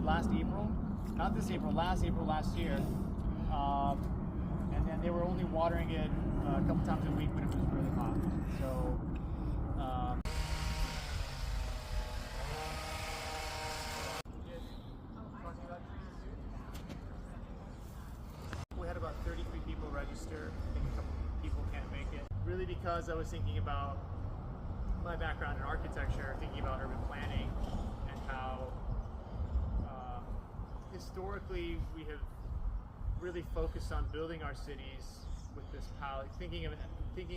started last April, not this April, last year. And then they were only watering it a couple times a week when it was really hot. So we had about 33 people register. I think a couple people can't make it. Really because I was thinking about my background in architecture, thinking about urban planning and how historically we have really focused on building our cities with this palette, thinking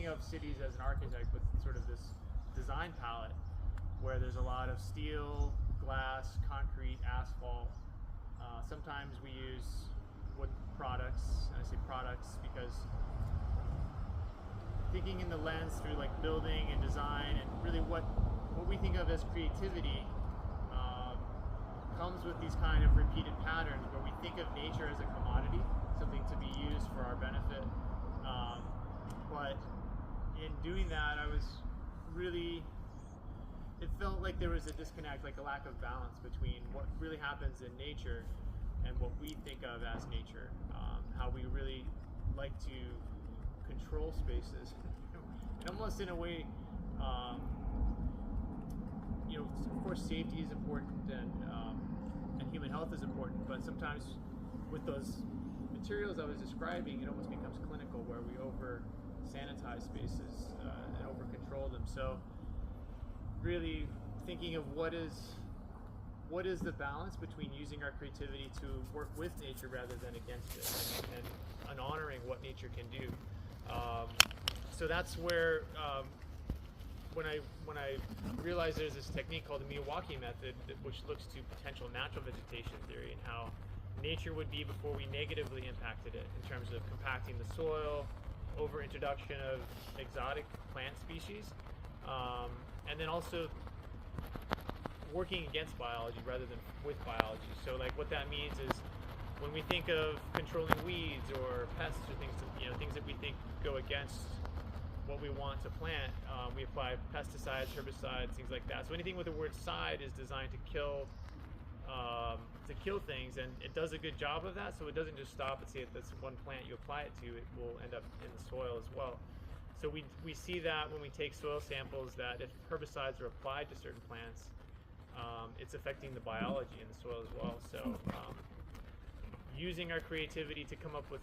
of cities as an architect with sort of this design palette where there's a lot of steel, glass, concrete, asphalt. Sometimes we use wood products, and I say products because thinking in the lens through like building and design and really what we think of as creativity comes with these kind of repeated patterns where we think of nature as a commodity, something to be used for our benefit. But in doing that, it felt like there was a disconnect, like a lack of balance between what really happens in nature and what we think of as nature, how we really like to control spaces. And almost in a way, of course safety is important and human health is important, but sometimes with those materials I was describing, it almost becomes clinical where we over sanitize spaces and over control them. So really thinking of what is the balance between using our creativity to work with nature rather than against it, and honoring what nature can do. So that's where when I realized there's this technique called the Miawaki method, which looks to potential natural vegetation theory and how nature would be before we negatively impacted it in terms of compacting the soil, over introduction of exotic plant species, and then also working against biology rather than with biology. So like what that means is when we think of controlling weeds or pests or things that we think go against what we want to plant, we apply pesticides, herbicides, things like that. So anything with the word side is designed to kill things, and it does a good job of that. So it doesn't just stop and say if that's one plant you apply it to, it will end up in the soil as well. So we see that when we take soil samples, that if herbicides are applied to certain plants, it's affecting the biology in the soil as well. So using our creativity to come up with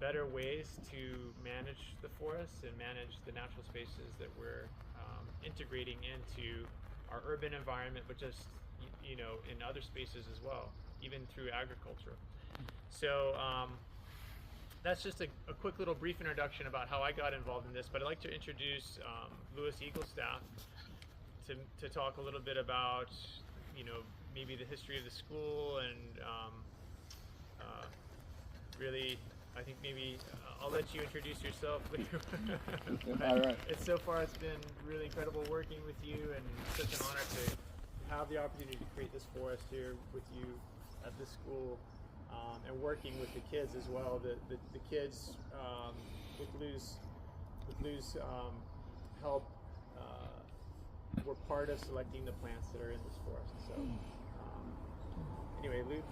better ways to manage the forests and manage the natural spaces that we're integrating into our urban environment, but just in other spaces as well, even through agriculture. So that's just a quick little brief introduction about how I got involved in this, but I'd like to introduce Louis Eaglestaff to talk a little bit about maybe the history of the school and really, I think maybe I'll let you introduce yourself. All right. So far it's been really incredible working with you, and such an honor to have the opportunity to create this forest here with you at this school, and working with the kids as well. The kids with Lou's help were part of selecting the plants that are in this forest. So anyway, Lou,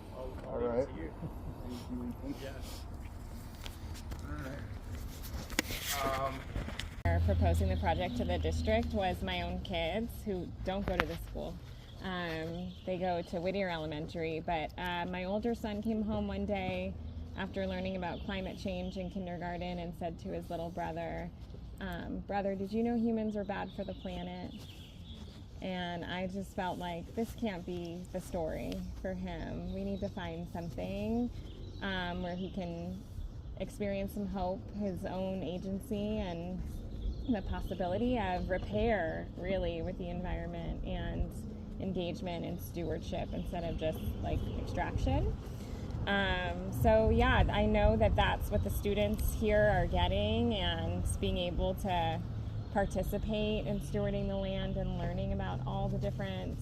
I'll leave it to you. Thank you. Yes. Proposing the project to the district was my own kids who don't go to the school. They go to Whittier Elementary, but my older son came home one day after learning about climate change in kindergarten and said to his little brother, "Brother, did you know humans are bad for the planet?" And I just felt like this can't be the story for him. We need to find something where he can experience some hope, his own agency, and the possibility of repair, really, with the environment and engagement and stewardship instead of just like extraction. So yeah, I know that that's what the students here are getting, and being able to participate in stewarding the land and learning about all the different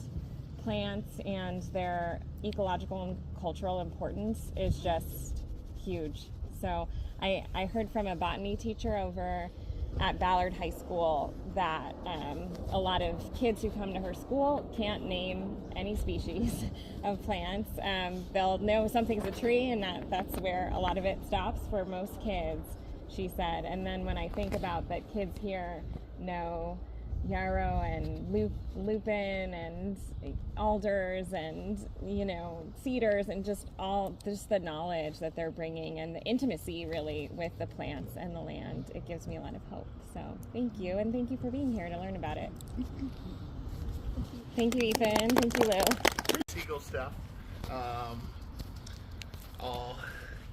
plants and their ecological and cultural importance is just huge. So I heard from a botany teacher over at Ballard High School that a lot of kids who come to her school can't name any species of plants. They'll know something's a tree, and that's where a lot of it stops for most kids, she said. And then when I think about that kids here know yarrow and lupin and alders and cedars and just the knowledge that they're bringing and the intimacy really with the plants and the land, it gives me a lot of hope. So thank you, and thank you for being here to learn about it. Thank you, Ethan. Thank you, Lou. Eagle staff. I'll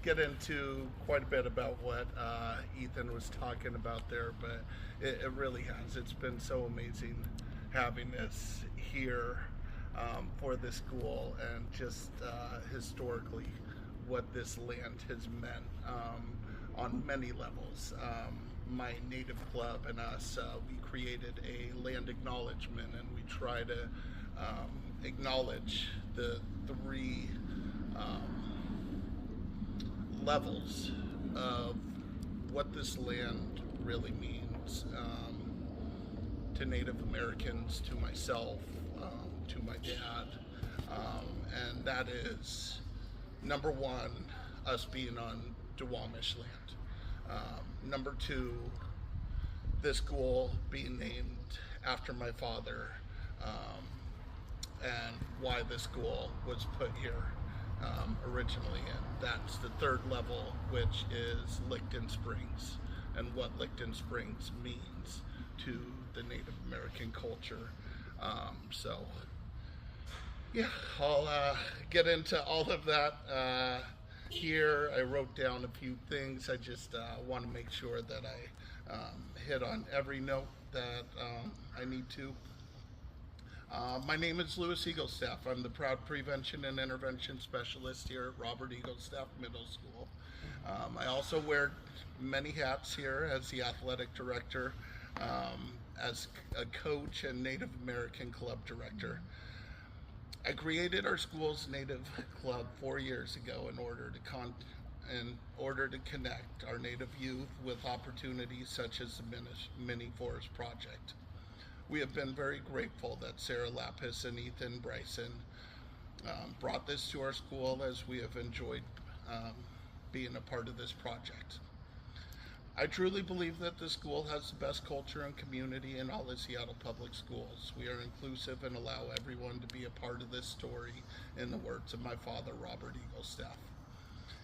get into quite a bit about what Ethan was talking about there, but it really has. It's been so amazing having this here for the school, and just historically what this land has meant on many levels. My native club and us, we created a land acknowledgement, and we try to acknowledge the three levels of what this land really means to Native Americans, to myself, to my dad, and that is, number one, us being on Duwamish land. Number two, this school being named after my father, and why this school was put here originally. And that's the third level, which is Licton Springs, and what Licton Springs means to the Native American culture. So yeah, I'll get into all of that here. I wrote down a few things. I just want to make sure that I hit on every note that I need to. My name is Louis Eaglestaff. I'm the proud prevention and intervention specialist here at Robert Eaglestaff Middle School. I also wear many hats here as the athletic director, as a coach and Native American club director. I created our school's Native Club 4 years ago in order to connect our Native youth with opportunities such as the Mini Forest Project. We have been very grateful that Sarah Lapis and Ethan Bryson brought this to our school, as we have enjoyed being a part of this project. I truly believe that the school has the best culture and community in all of Seattle Public Schools. We are inclusive and allow everyone to be a part of this story, in the words of my father, Robert Eaglestaff.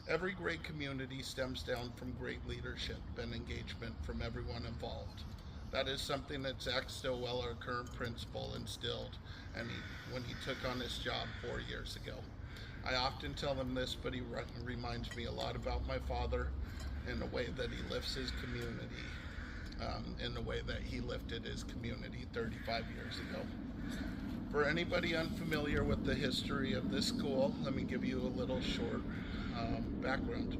Every great community stems down from great leadership and engagement from everyone involved. That is something that Zach Stillwell, our current principal, instilled when he took on his job 4 years ago. I often tell him this, but he reminds me a lot about my father, in the way that he lifts his community, in the way that he lifted his community 35 years ago. For anybody unfamiliar with the history of this school, let me give you a little short background.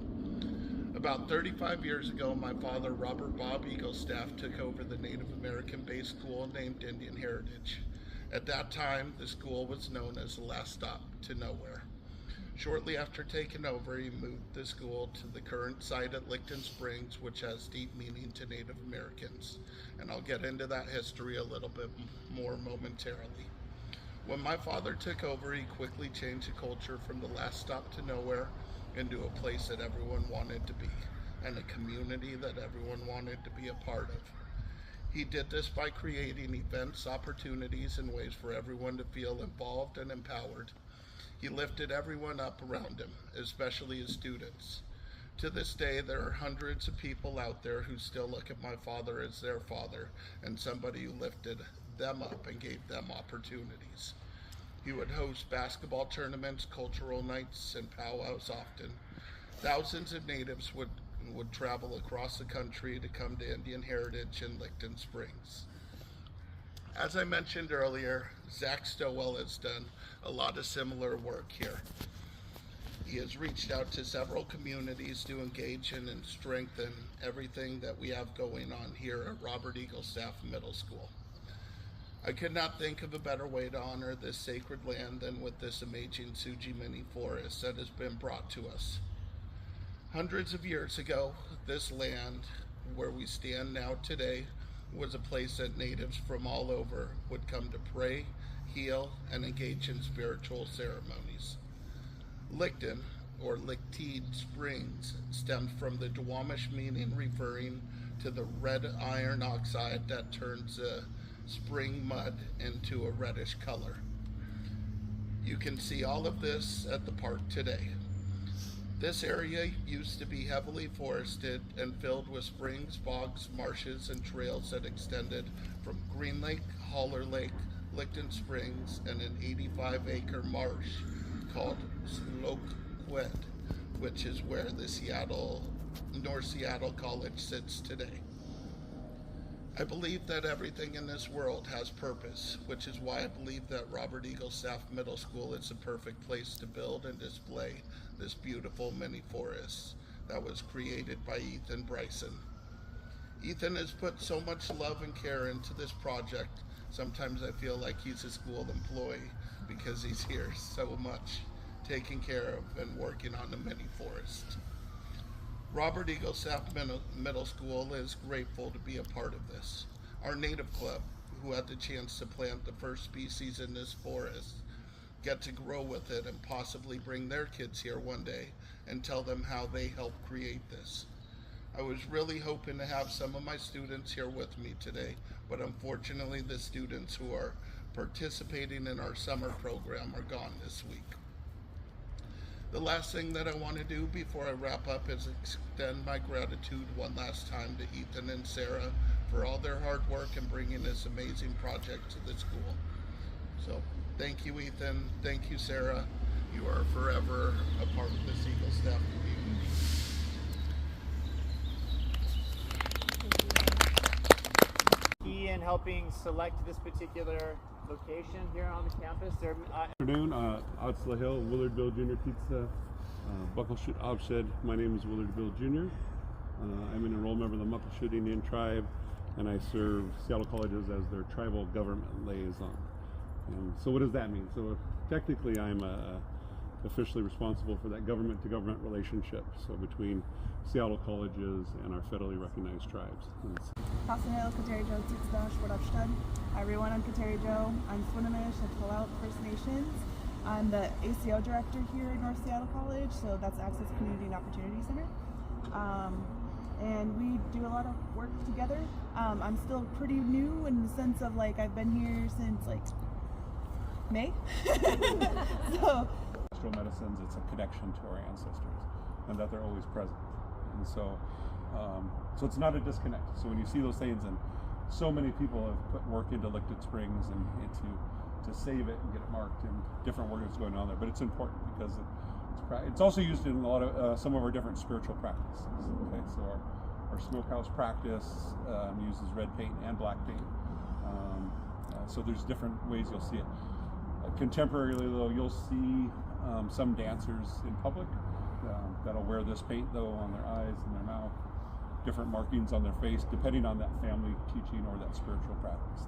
About 35 years ago, my father, Robert Bob Eaglestaff, took over the Native American-based school named Indian Heritage. At that time, the school was known as the last stop to nowhere. Shortly after taking over, he moved the school to the current site at Licton Springs, which has deep meaning to Native Americans. And I'll get into that history a little bit more momentarily. When my father took over, he quickly changed the culture from the last stop to nowhere into a place that everyone wanted to be, and a community that everyone wanted to be a part of. He did this by creating events, opportunities, and ways for everyone to feel involved and empowered. He lifted everyone up around him, especially his students. To this day, there are hundreds of people out there who still look at my father as their father, and somebody who lifted them up and gave them opportunities. He would host basketball tournaments, cultural nights, and powwows often. Thousands of natives would travel across the country to come to Indian Heritage in Licton Springs. As I mentioned earlier, Zach Stowell has done a lot of similar work here. He has reached out to several communities to engage in and strengthen everything that we have going on here at Robert Eaglestaff Middle School. I could not think of a better way to honor this sacred land than with this amazing Suji Mini Forest that has been brought to us. Hundreds of years ago, this land where we stand now today was a place that natives from all over would come to pray, heal, and engage in spiritual ceremonies. Licton, or Lictide Springs, stemmed from the Duwamish meaning referring to the red iron oxide that turns spring mud into a reddish color. You can see all of this at the park today. This area used to be heavily forested and filled with springs, bogs, marshes, and trails that extended from Green Lake, Holler Lake, Licton Springs, and an 85-acre marsh called Sloquet, which is where the North Seattle College sits today. I believe that everything in this world has purpose, which is why I believe that Robert Eagle Staff Middle School is the perfect place to build and display this beautiful mini forest that was created by Ethan Bryson. Ethan has put so much love and care into this project. Sometimes I feel like he's a school employee because he's here so much, taking care of and working on the mini forest. Robert Eagle Staff Middle School is grateful to be a part of this. Our native club, who had the chance to plant the first species in this forest, get to grow with it and possibly bring their kids here one day and tell them how they helped create this. I was really hoping to have some of my students here with me today, but unfortunately the students who are participating in our summer program are gone this week. The last thing that I want to do before I wrap up is extend my gratitude one last time to Ethan and Sarah for all their hard work in bringing this amazing project to the school. So thank you, Ethan. Thank you, Sarah. You are forever a part of this Eagle Staff community. Key in helping select this particular location here on the campus. Afternoon, Hill, Willardville Junior Pizza, Buckleshoot Obshed. My name is Willardville Jr. I'm an enrolled member of the Muckleshoot Indian Tribe, and I serve Seattle Colleges as their tribal government liaison. So what does that mean? So technically I'm officially responsible for that government-to-government relationship, so between Seattle Colleges and our federally recognized tribes. Hasanel Katerijo Titsdash Wadapshtad. Hi everyone, I'm Katerijo. I'm Swinomish and Palau First Nations. I'm the ACO director here at North Seattle College, so that's Access Community and Opportunity Center. And we do a lot of work together. I'm still pretty new in the sense of like I've been here since like May. So Medicines, it's a connection to our ancestors and that they're always present. And so it's not a disconnect. So when you see those things, and so many people have put work into Licton Springs and to save it and get it marked, and different work that's going on there. But it's important because it's also used in a lot of some of our different spiritual practices. Okay, so our smokehouse practice uses red paint and black paint. So there's different ways you'll see it. Contemporarily though, you'll see some dancers in public that'll wear this paint though on their eyes and their mouth, different markings on their face depending on that family teaching or that spiritual practice.